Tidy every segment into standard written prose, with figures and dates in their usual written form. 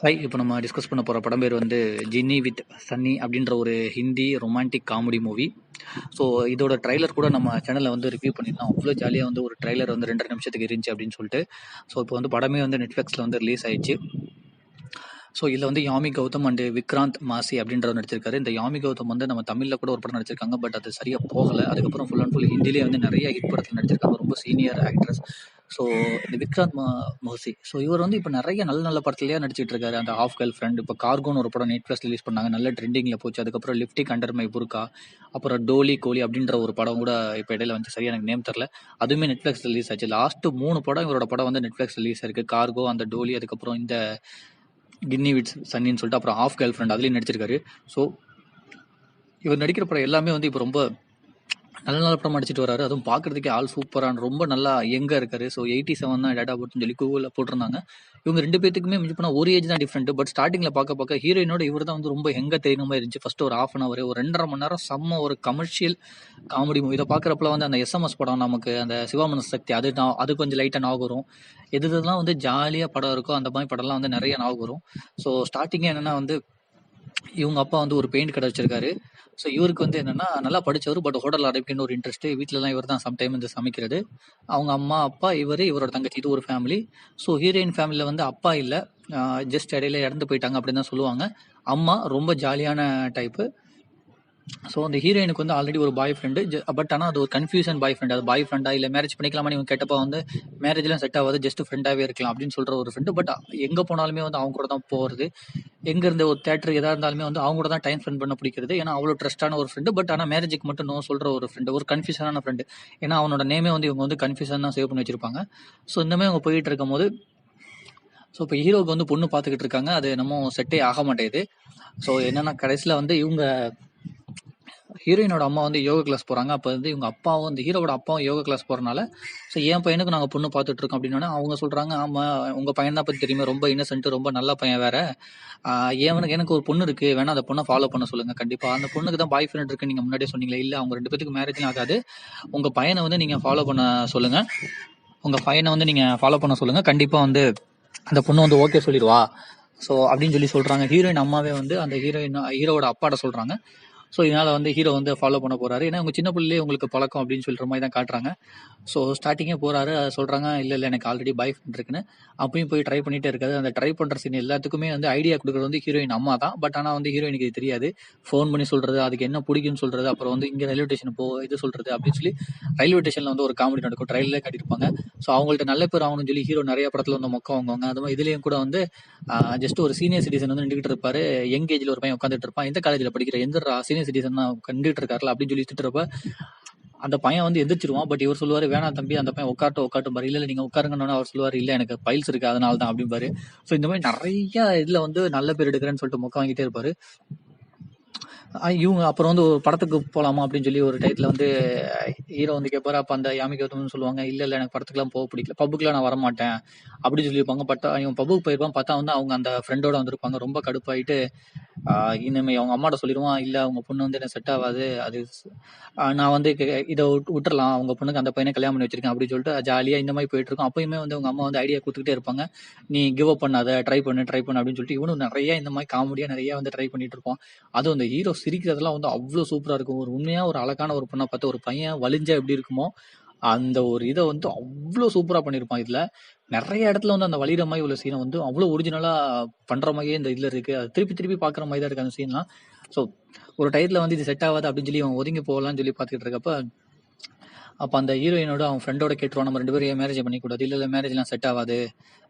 Hi. இப்போ நம்ம discuss பண்ண போகிற படம் பேர் வந்து ஜின்னி வித் சன்னி அப்படின்ற ஒரு Hindi romantic comedy movie. So இதோட ட்ரைலர் கூட நம்ம சேனலில் வந்து ரிவ்யூ பண்ணியிருந்தோம். அவ்வளோ ஜாலியாக வந்து ஒரு ட்ரைலர் வந்து 2.5 நிமிஷத்துக்கு இருந்துச்சு அப்படின்னு சொல்லிட்டு. ஸோ இப்போ வந்து படமே வந்து நெட்ஃப்ளிக்ஸில் வந்து ரிலீஸ் ஆயிடுச்சு. ஸோ இதில் வந்து யாமி கௌதம் அண்டு விக்ராந்த் மாசி அப்படின்றவர் நடிச்சிருக்காரு. இந்த யாமி கௌதம் வந்து நம்ம தமிழில் கூட ஒரு படம் நடிச்சிருக்காங்க, பட் அது சரியாக போகலை. அதுக்கப்புறம் ஃபுல் அண்ட் ஃபுல் ஹிந்திலே வந்து நிறைய ஹிட் படத்தில் நடிச்சிருக்காங்க, ரொம்ப சீனியர் ஆக்ட்ரஸ். ஸோ இந்த விக்ராந்த் மோசி, ஸோ இவர் வந்து இப்போ நிறைய நல்ல நல்ல படத்துலேயே நடிச்சிட்டு இருக்காரு. அந்த ஆஃப் கேர்ள் ஃப்ரெண்ட், இப்போ கார்கோன்னு ஒரு படம் நெட்ஃப்ளிக்ஸ் ரிலீஸ் பண்ணாங்க, நல்ல ட்ரெண்டிங்கில் போச்சு. அதுக்கப்புறம் லிப்டிக் அண்டர் மை புர்கா, அப்புறம் டோலி கோலி அப்படின்ற ஒரு படம் கூட இப்போ இடையில வந்து சரியாக எனக்கு நேம் தெரில, அதுவுமே நெட்ஃப்ளிக்ஸ் ரிலீஸ் ஆச்சு. லாஸ்ட்டு 3 படம் இவரோட படம் வந்து நெட்ஃப்ளிக்ஸ் ரிலீஸ் ஆயிருக்கு. கார்கோ, அந்த டோலி, அதுக்கப்புறம் இந்த கின்னி விட்ஸ் சன்னின்னு சொல்லிட்டு, அப்புறம் ஆஃப் கேர்ள் ஃப்ரெண்ட் அதுலேயும் நடிச்சிருக்காரு. ஸோ இவர் நடிக்கிற படம் எல்லாமே வந்து இப்போ ரொம்ப நல்ல நல்ல படம் நடிச்சிட்டு வராரு. அதுவும் பார்க்கறதுக்கே ஆள் சூப்பரான ரொம்ப நல்லா யங்கா இருக்காரு. ஸோ 87 தான் டேட்டா பர்த்னு சொல்லி கூகுளில் போட்டிருந்தாங்க. இவங்க 2 பேத்துக்குமே மிஞ்சி போனால் ஒரு ஏஜ் தான் டிஃப்ரெண்ட். பட் ஸ்டார்டிங்கில் பார்க்க ஹீரோயினோட இவர் தான் வந்து ரொம்ப யங்கா தெரியுற மாதிரி இருந்துச்சு. ஃபர்ஸ்ட் ஒரு ½ hour, ஒரு 2.5 மணி நேரம் செம்ம ஒரு கமர்ஷியல் காமெடி மூவி. இதை பார்க்குறப்பல வந்து அந்த எஸ்எம்எஸ் படம், நமக்கு அந்த சிவாமன சக்தி, அது கொஞ்சம் லைட்டாக ஞாபகம் வரும். எதுலாம் வந்து ஜாலியாக படம் இருக்கோ அந்த மாதிரி படம்லாம் வந்து நிறைய ஞாபகம் வரும். ஸோ ஸ்டார்டிங்கே என்னன்னா வந்து இவங்க அப்பா வந்து ஒரு பெயிண்ட் கடை வச்சிருக்காரு. ஸோ இவருக்கு வந்து என்னன்னா நல்லா படிச்சவர், பட் ஹோட்டல் ஆரம்பிக்கணும்னு ஒரு இன்ட்ரெஸ்ட். வீட்டிலலாம் இவர் தான் சம்டைம் வந்து சமைக்கிறது. அவங்க அம்மா, அப்பா, இவரோட தங்கச்சி, இது ஒரு ஃபேமிலி. ஸோ ஹீரோயின் ஃபேமிலியில் வந்து அப்பா இல்லை, ஜஸ்ட் இடையில இறந்து போயிட்டாங்க அப்படின்னு தான் சொல்லுவாங்க. அம்மா ரொம்ப ஜாலியான டைப்பு. ஸோ அந்த ஹீரோயினுக்கு வந்து ஆல்ரெடி ஒரு பாய் ஃப்ரெண்டு, பட் ஆனால் அது ஒரு கன்ஃபியூஷன் பாய் ஃப்ரெண்ட். அது பாய் ஃப்ரெண்டா இல்லை மேரேஜ் பண்ணிக்கலாமா இவங்க கேட்டப்போ வந்து மேரேஜ்லாம் செட் ஆகாது, ஜஸ்ட் ஃப்ரெண்டாகவே இருக்கலாம் அப்படின்னு சொல்கிற ஒரு ஃப்ரெண்டு. பட் எங்கே போனாலுமே வந்து அவங்க கூட தான் போகிறது. எங்க இருந்து ஒரு தேட்டர் எதா இருந்தாலுமே வந்து அவங்க கூட தான் டைம் ஸ்பெண்ட் பண்ண பிடிக்கிறது. ஏன்னா அவ்வளோ ட்ரஸ்டான ஒரு ஃப்ரெண்டு. பட் ஆனால் மேரேஜுக்கு மட்டும் நோ சொல்ற ஒரு ஃப்ரெண்டு, ஒரு கன்ஃபியூஷனான ஃப்ரெண்டு. ஏன்னா அவனோட நேமே வந்து இவங்க வந்து கன்ஃபியூஷன் தான் சேவ் பண்ணி வச்சிருப்பாங்க. ஸோ இந்த மாதிரி அவங்க போயிட்டு இருக்கும் போது, ஸோ இப்போ ஹீரோவுக்கு வந்து பொண்ணு பார்த்துக்கிட்டு இருக்காங்க. அது என்னமோ செட்டே ஆக மாட்டேங்குது. ஸோ என்னன்னா கடைசியில் வந்து இவங்க ஹீரோயினோட அம்மா வந்து யோகா கிளாஸ் போறாங்க. அப்போ வந்து இவங்க அப்பாவும், இந்த ஹீரோவோட அப்பாவும் யோகா கிளாஸ் போறனால, ஸோ என் பையனுக்கு நாங்கள் பொண்ணு பார்த்துட்டு இருக்கோம் அப்படின்னோடனே அவங்க சொல்றாங்க, ஆமா உங்க பையன் தான் பத்தி தெரியுமே, ரொம்ப இன்னசென்ட், ரொம்ப நல்ல பையன் வேற. எனக்கு ஒரு பொண்ணு இருக்கு, வேணா அந்த பொண்ணை ஃபாலோ பண்ண சொல்லுங்க. கண்டிப்பா அந்த பொண்ணுக்கு தான் பாய் ஃப்ரெண்ட் இருக்குன்னு நீங்க முன்னாடியே சொன்னீங்களே, இல்ல அவங்க 2 பேத்துக்கு மேரேஜ்லாம் ஆகாது. உங்க பையனை வந்து நீங்க ஃபாலோ பண்ண சொல்லுங்க. கண்டிப்பா வந்து அந்த பொண்ணு வந்து ஓகே சொல்லிடுவா. ஸோ அப்படின்னு சொல்றாங்க. ஹீரோயின் அம்மாவே வந்து அந்த ஹீரோவோட அப்பாட்ட சொல்றாங்க. ஸோ இதனால வந்து ஹீரோ வந்து ஃபாலோ பண்ண போறாரு. ஏன்னா உங்க சின்ன பிள்ளையே உங்களுக்கு பழக்கம் அப்படின்னு சொல்ற மாதிரி தான் காட்டுறாங்க. ஸோ ஸ்டார்டிங்கே போறாரு, சொல்றாங்க இல்லை எனக்கு ஆல்ரெடி பாய் ஃப்ரெண்ட் இருக்குன்னு. அப்பயும் போய் ட்ரை பண்ணிட்டே இருக்காது. அந்த ட்ரை பண்ற சீன் எல்லாத்துக்குமே வந்து ஐடியா கொடுக்குறது வந்து ஹீரோயின் அம்மா தான். பட் ஆனால் வந்து ஹீரோயினுக்கு இது தெரியாது. ஃபோன் பண்ணி சொல்றது, அதுக்கு என்ன பிடிக்கும்னு சொல்றது, அப்புறம் வந்து இங்கே ரயில்வே ஸ்டேஷன் இது சொல்றது அப்படின்னு சொல்லி ரயில்வே ஸ்டேஷன்ல வந்து ஒரு காமெடி நடக்கும். ட்ரெயிலே காட்டியிருப்பாங்க. ஸோ அவங்கள்ட்ட நல்ல பேர் ஆகணும்னு சொல்லி ஹீரோ நிறைய படத்துல வந்து மொக்க வாங்குவாங்க. அது மாதிரி இதுலயும் கூட வந்து ஜஸ்ட் ஒரு சீனியர் சிட்டிசன் வந்து நின்றுட்டு இருப்பாரு. யங் ஏஜ்ல ஒரு பையன் உட்காந்துட்டு இருப்பான். எந்த காலேஜ்ல படிக்கிற, எந்த சீனியர் சிட்டிசன் தான் கண்டுட்டு இருக்காருல அப்படின்னு சொல்லி திட்டுறப்ப அந்த பையன் வந்து எந்திரிச்சிருவான். பட் இவர் சொல்லுவாரு, வேணாம் தம்பி, அந்த பையன் உட்காட்டும் பாரு. இல்ல நீங்க உட்காருங்கன்னு அவர் சொல்லுவாரு, இல்ல எனக்கு பைல்ஸ் இருக்கு அதனால தான் அப்படிம்பாரு. ஸோ இந்த மாதிரி நிறைய இதுல வந்து நல்ல பேர் எடுக்கிறேன்னு சொல்லிட்டு மொக்க வாங்கிட்டே இருப்பாரு. இவங்க அப்புறம் வந்து ஒரு படத்துக்கு போலாமா அப்படின்னு சொல்லி ஒரு டைத்துல வந்து ஹீரோ வந்து கேட்பாரு. அப்ப அந்த யாமி கௌதம்னு சொல்லுவாங்க, இல்ல எனக்கு படத்துக்குலாம் போக பிடிக்கல, பப்புக்குலாம் நான் வரமாட்டேன் அப்படின்னு சொல்லியிருப்பாங்க. பட் இவன் பப்புக்கு போயிருப்பான். பார்த்தா வந்து அவங்க அந்த ஃப்ரெண்டோட வந்திருப்பாங்க. ரொம்ப கடுப்பாயிட்டு இனிமே அவங்க அம்மாட்ட சொல்லிடுவான், இல்ல அவங்க பொண்ணு வந்து எனக்கு செட் ஆகாது, அது நான் வந்து இதை விட்டுறலாம், அவங்க பொண்ணுக்கு அந்த பையனை கல்யாணம் பண்ணி வச்சிருக்கேன் அப்படின்னு சொல்லிட்டு ஜாலியா இந்த மாதிரி போயிட்டு இருக்கும். அப்பயுமே வந்து அவங்க அம்மா வந்து ஐடியா கொடுத்துக்கிட்டே இருப்பாங்க, நீ கிவ் அப் பண்ணாத, ட்ரை பண்ணு அப்படின்னு சொல்லிட்டு இவனும் நிறைய இந்த மாதிரி காமெடியா நிறைய வந்து ட்ரை பண்ணிட்டு இருப்பான். அதுவும் அந்த ஹீரோ சிரிக்கிறதெல்லாம் வந்து அவ்வளவு சூப்பரா இருக்கும். ஒரு உண்மையா ஒரு அழகான ஒரு பொண்ணை பார்த்து ஒரு பையன் வலிஞ்சா எப்படி இருக்குமோ அந்த ஒரு இதை வந்து அவ்வளவு சூப்பரா பண்ணிருப்பான். இதுல நிறைய இடத்துல வந்து அந்த வலிகிற மாதிரி உள்ள சீனை வந்து அவ்வளவு ஒரிஜினலா பண்ற மாதிரியே இந்த இதுல இருக்கு. அது திருப்பி திருப்பி பாக்குற மாதிரி தான் இருக்கு அந்த சீன்லாம். ஸோ ஒரு டைத்துல வந்து இது செட் ஆகாது அப்படின்னு சொல்லி அவன் ஒதுங்கி போகலாம்னு சொல்லி பாத்துக்கிட்டு இருக்கப்ப, அப்ப அந்த ஹீரோயினோட அவன் ஃப்ரெண்டோட கேட்டுருவான், நம்ம 2 பேரும் மேரேஜ் பண்ணிக்கூடாது, இல்ல மேரேஜ்லாம் செட் ஆகாது,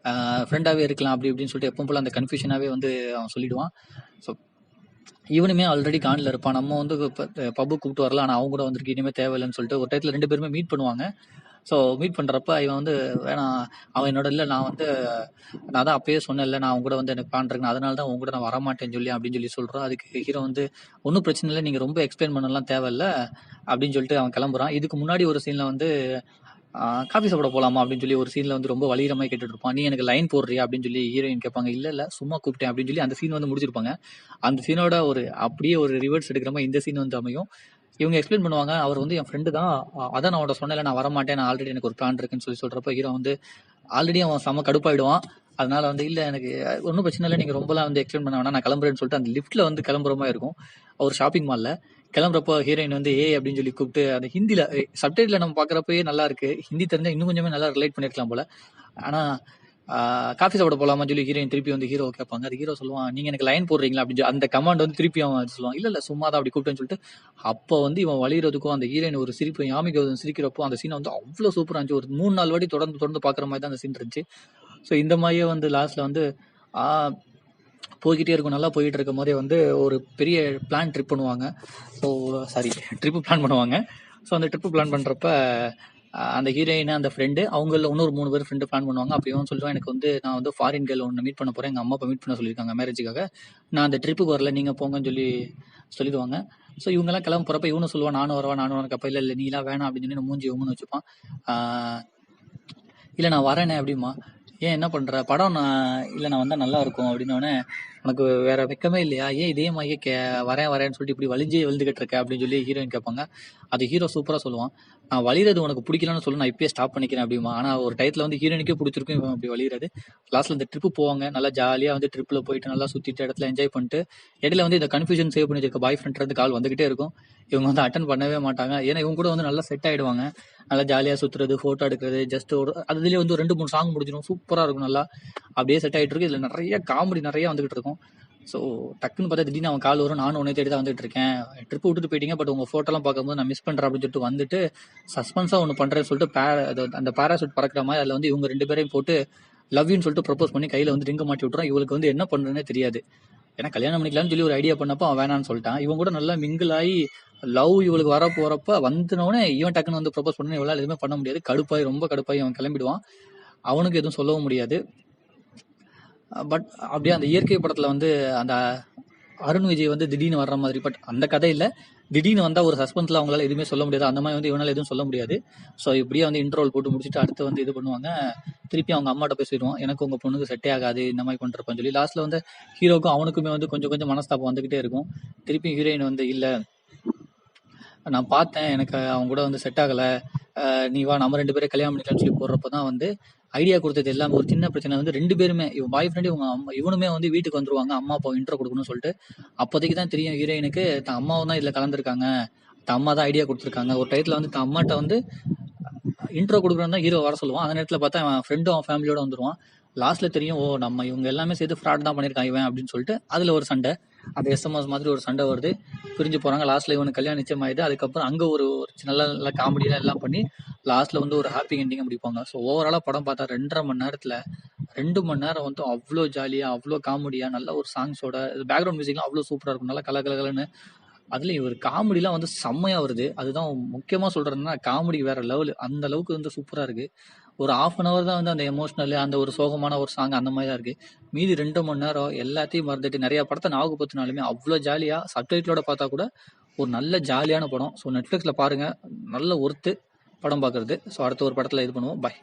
ஃப்ரெண்டாவே இருக்கலாம் அப்படி இப்படின்னு சொல்லிட்டு எப்பவும் போல அந்த கன்ஃபியூஷனாவே வந்து அவன் சொல்லிடுவான். ஸோ இவனுமே ஆல்ரெடி கான்ல இருப்பான். நம்ம வந்து பப்பு கூப்பிட்டு வரலாம், ஆனா அவங்க கூட வந்திருக்கு, இனிமே தேவையில்லைன்னு சொல்லிட்டு ஒரு டைத்துல 2 பேருமே மீட் பண்ணுவாங்க. ஸோ மீட் பண்றப்ப இவன் வந்து வேணாம், அவன் என்னோட இல்லை, நான் தான் அப்பயே சொன்னேன்ல, நான் அவங்க கூட வந்து எனக்கு பிளான் இருக்கு, அதனால தான் உங்க கூட நான் வரமாட்டேன்னு சொல்லி அப்படின்னு சொல்லி சொல்றான். அதுக்கு ஹீரோ வந்து ஒன்றும் பிரச்சனை இல்லை, நீங்க ரொம்ப எக்ஸ்பிளைன் பண்ணலாம் தேவையில்ல அப்படின்னு சொல்லிட்டு அவன் கிளம்புறான். இதுக்கு முன்னாடி ஒரு சீன்ல வந்து காஃபி சாப்பிட போலாமா அப்படின்னு சொல்லி ஒரு சீன்ல வந்து ரொம்ப வலிகிற மாதிரி கேட்டுட்டு இருப்பான். நீ எனக்கு லைன் போடுறியா அப்படின்னு சொல்லி ஹீரோயின் கேட்பாங்க. இல்ல சும்மா கூப்பிட்டேன் அப்படின்னு சொல்லி அந்த சீன் வந்து முடிச்சிருப்பாங்க. அந்த சீனோட ஒரு அப்படியே ஒரு ரிவர்ஸ் எடுக்கிற மாதிரி இந்த சீன் வந்து அமையும். இவங்க எக்ஸ்பிளைன் பண்ணுவாங்க, அவர் வந்து என் ஃப்ரெண்டு தான். அதான் நான் அவன்கிட்ட சொன்னேன்ல, நான் வரமாட்டேன், நான் ஆல்ரெடி எனக்கு ஒரு பிளான் இருக்குன்னு சொல்றப்ப ஹீரோ வந்து ஆல்ரெடி அவன் செம கடுப்பாயிடுவான். அதனால வந்து இல்ல எனக்கு ஒன்றும் பிரச்சனை இல்லை, நீங்க ரொம்பலாம் வந்து எக்ஸ்பிளைன் பண்ண வேணாம், நான் கிளம்புறேன்னு சொல்லிட்டு அந்த லிஃப்ட்ல வந்து கிளம்புற மாதிரி இருக்கும். ஒரு ஷாப்பிங் மால்ல கிளம்புறப்போ ஹீரோயின் வந்து ஏ அப்படின்னு சொல்லி கூப்பிட்டு அந்த ஹிந்தில சப்டைட்டில் நம்ம பாக்குறப்பயே நல்லா இருக்கு. ஹிந்தி தெரிஞ்சா இன்னும் கொஞ்சமே நல்லா ரிலேட் பண்ணிருக்கலாம் போல. ஆனா காஃபி சாப்பிட போலாமா சொல்லி ஹீரோயின் திருப்பி வந்து ஹீரோ கேட்பாங்க. அது ஹீரோ சொல்லுவான், நீங்க எனக்கு லைன் போடுறீங்களா அப்படின்னு அந்த கமாண்ட் வந்து திருப்பி அவன் சொல்லுவான், இல்ல இல்ல சும்மா தான் அப்படி கூப்பிட்டேன்னு சொல்லிட்டு. அப்போ வந்து இவன் வழிகிறதுக்கும் அந்த ஹீரோயின் ஒரு சிரிப்பு யாமிக்கு சிரிக்கிறப்போ அந்த சீனை வந்து அவ்வளவு சூப்பரா இருந்துச்சு. ஒரு 3-4 வாட்டி தொடர்ந்து தொடர்ந்து பாக்குற மாதிரி தான் அந்த சீன் இருந்துச்சு. ஸோ இந்த மாதிரியே வந்து லாஸ்ட்ல வந்து போய்கிட்டே இருக்கும். நல்லா போயிட்டு இருக்கும் போதே வந்து ஒரு பெரிய பிளான் ட்ரிப் பண்ணுவாங்க. ஸோ சாரி ட்ரிப்பு பிளான் பண்ணுவாங்க. ஸோ அந்த ட்ரிப்பு பிளான் பண்ணுறப்ப அந்த ஹீரோயின் அந்த ஃப்ரெண்டு அவங்கள இன்னொரு 3 பேர் ஃப்ரெண்டு பிளான் பண்ணுவாங்க. அப்படி இவன் சொல்லுவான், எனக்கு வந்து நான் வந்து ஃபாரின் கேர்ள் ஒன்று மீட் பண்ண போகிறேன், எங்கள் அம்மா அப்பா மீட் பண்ண சொல்லியிருக்காங்க மேரேஜுக்காக, நான் அந்த ட்ரிப்புக்கு வரல, நீங்கள் போங்கன்னு சொல்லிடுவாங்க. ஸோ இவங்கெல்லாம் கிளம்ப போகிறப்ப இவனும் சொல்லுவான், நானும் வரேன் அப்போ இல்லை இல்லை நீலாம் வேணாம் அப்படின்னு சொல்லி மூஞ்சி உம்முன்னு வச்சுப்பான். இல்லை நான் வரேனே அப்படிமா, ஏன் என்ன பண்ணுற படம், நான் வந்தால் நல்லா இருக்கும் அப்படின்னோடனே, உனக்கு வேற வெக்கமே இல்லையா, ஏன் இதே மாதிரியே வரேன்னு சொல்லிட்டு இப்படி வலிஞ்சே விழுந்துகிட்டு இருக்க அப்படின்னு சொல்லி ஹீரோயின் கேட்பாங்க. அது ஹீரோ சூப்பராக சொல்லுவான், நான் வலிறது உனக்கு பிடிக்கலன்னு சொல்லி நான் இப்பயே ஸ்டாப் பண்ணிக்கிறேன் அப்படிமா. ஆனால் ஒரு டயத்தில் வந்து ஹீரோயினுக்கே பிடிச்சிருக்கும் இவன் அப்படி வலிகிறது. லாஸ்ட்ல இந்த ட்ரிப்பு போவாங்க, நல்லா ஜாலியாக வந்து ட்ரிப்பில் போயிட்டு நல்லா சுற்றிட்டு இடத்துல என்ஜாய் பண்ணிட்டு, இடையில வந்து இந்த கன்ஃபியூஷன் சேவ் பண்ணி வச்சிருக்க பாய் ஃப்ரெண்ட் கால் வந்துகிட்டே இருக்கும். இவங்க வந்து அட்டன் பண்ணவே மாட்டாங்க. ஏன்னா இவங்க கூட வந்து நல்லா செட் ஆயிடுவாங்க. நல்லா ஜாலியாக சுற்றுறது, ஃபோட்டோ எடுக்கிறது, ஜஸ்ட் ஒரு அதுலேயே வந்து 2-3 சாங் முடிஞ்சிடும். சூப்பராக இருக்கும். நல்லா அப்படியே செட் ஆகிட்டு இருக்கு. இதில் நிறைய காமெடி நிறைய வந்துகிட்டு இருக்கும். ஸோ டக்குன்னு பார்த்தா திடீர்னு அவன் கால் வரும், நானும் உன்னை தேடி தான் வந்துட்டு இருக்கேன், ட்ரிப்பு விட்டுட்டு போயிட்டீங்க, பட் உங்கள் ஃபோட்டோலாம் பார்க்கும்போது நான் மிஸ் பண்ணுறேன் அப்படின்னு சொல்லிட்டு வந்துட்டு சஸ்பென்ஸாக ஒன்று பண்ணுறேன்னு சொல்லிட்டு அந்த பேராசூட் பறக்கிற மாதிரி அதில் வந்து இவங்க 2 பேரையும் போட்டு லவ்யூன்னு சொல்லிட்டு ப்ரப்போஸ் பண்ணி கையில் வந்து ரிங்க மாட்டி விட்றான். இவளுக்கு வந்து என்ன பண்ணுறதுனே தெரியாது. ஏன்னா கல்யாணம் பண்ணிக்கலாம்னு சொல்லி ஒரு ஐடியா பண்ணப்போ அவன் வேணான்னு சொல்லிட்டான். இவன் கூட நல்லா மிங்கிள் ஆகி லவ் இவளுக்கு வர போறப்ப வந்துனோடனே இவன் டக்குன்னு வந்து ப்ரப்போஸ் பண்ணி இவளால் எதுவுமே பண்ண முடியாது. ரொம்ப கடுப்பாகி அவன் கிளம்பிடுவான். அவனுக்கு எதுவும் சொல்லவும் முடியாது. பட் அப்படியே அந்த இயற்கை படத்துல வந்து அந்த அருண் விஜய் வந்து திடீர்னு வர்ற மாதிரி, பட் அந்த கதை இல்லை, திடீர்னு வந்தால் ஒரு சஸ்பென்ஸ்ல அவங்களால எதுவுமே சொல்ல முடியாது. அந்த மாதிரி வந்து இவனால எதுவும் சொல்ல முடியாது. ஸோ இப்படியே வந்து இன்ட்ரோல் போட்டு முடிச்சுட்டு அடுத்து வந்து இது பண்ணுவாங்க. திருப்பி அவங்க அம்மாட்ட போய் சொல்லுவான், எனக்கு உங்க பொண்ணுக்கு செட்டே ஆகாது இந்த மாதிரி பண்றப்பன்னு சொல்லி. லாஸ்ட்ல வந்து ஹீரோக்கும் அவனுக்குமே வந்து கொஞ்சம் மனஸ்தாபம் வந்துகிட்டே இருக்கும். திருப்பி ஹீரோயின் வந்து இல்லை நான் பார்த்தேன், எனக்கு அவங்க கூட வந்து செட் ஆகலை, நீ வா நம்ம 2 பேரும் கல்யாணம் பண்ணிக்கலாம்னு சொல்லி போடுறப்ப தான் வந்து ஐடியா கொடுத்தது எல்லாமே ஒரு சின்ன பிரச்சனை வந்து 2 பேருமே இவன் பாய் ஃப்ரெண்டு இவனுமே வந்து வீட்டுக்கு வந்துருவாங்க அம்மா அப்பா இன்ட்ரோ கொடுக்கணும்னு சொல்லிட்டு. அப்போதைக்கு தான் தெரியும் ஹீரோயினுக்கு தான் அம்மாவும் தான் இதில் கலந்துருக்காங்க, தான் அம்மா தான் ஐடியா கொடுத்துருக்காங்க. ஒரு டயத்தில் வந்து தான் அம்மாட்ட வந்து இன்ட்ரோ கொடுக்குறோம் தான் ஹீரோ வர சொல்லுவான். அந்த நேரத்தில் பார்த்தா அவன் ஃப்ரெண்டும் அவன் ஃபேமிலியோட வந்துருவான். லாஸ்ட்ல தெரியும், ஓ நம்ம இவங்க எல்லாமே சேர்த்து ஃப்ராட் தான் பண்ணியிருக்கான் இவன் அப்படின்னு சொல்லிட்டு அதில் ஒரு சண்டை, அது எஸ்எம்எஸ் மாதிரி ஒரு சண்டை வருது, பிரிஞ்சு போறாங்க. லாஸ்ட்ல இவனுக்கு கல்யாணம் நிச்சயம் ஆயிடுது. அதுக்கப்புறம் அங்க ஒரு நல்ல காமெடியெல்லாம் எல்லாம் பண்ணி லாஸ்ட்ல வந்து ஒரு ஹாப்பி எண்டிங் முடிப்பாங்க. ஸோ ஓவராலா படம் பார்த்தா 2.5 மணி நேரத்துல 2 மணி நேரம் வந்து அவ்வளோ ஜாலியா, அவ்வளோ காமெடியா, நல்ல ஒரு சாங்ஸோட பேக்ரவுண்ட் மியூசிக்லாம் அவ்வளோ சூப்பரா இருக்கும். நல்லா கலகலன்னு அதுலயும் ஒரு காமெடிலாம் வந்து செம்மையா வருது. அதுதான் முக்கியமா சொல்றதுன்னா காமெடி வேற லெவல், அந்த அளவுக்கு வந்து சூப்பரா இருக்கு. ஒரு 1/2 hour தான் வந்து அந்த எமோஷனல், அந்த ஒரு சோகமான ஒரு சாங் அந்த மாதிரி தான் இருக்கு. மீதி 2 மணி நேரம் எல்லாத்தையும் மறந்துட்டு நிறைய படத்தை ஞாபகப்படுத்தினாலுமே அவ்வளோ ஜாலியா சப்டைட்டிலோட பார்த்தா கூட ஒரு நல்ல ஜாலியான படம். ஸோ நெட்ஃப்ளிக்ஸ்ல பாருங்க, நல்ல ஒர்த்து படம் பார்க்கறது. ஸோ அடுத்த ஒரு படத்துல இது பண்ணுவோம். பாய்.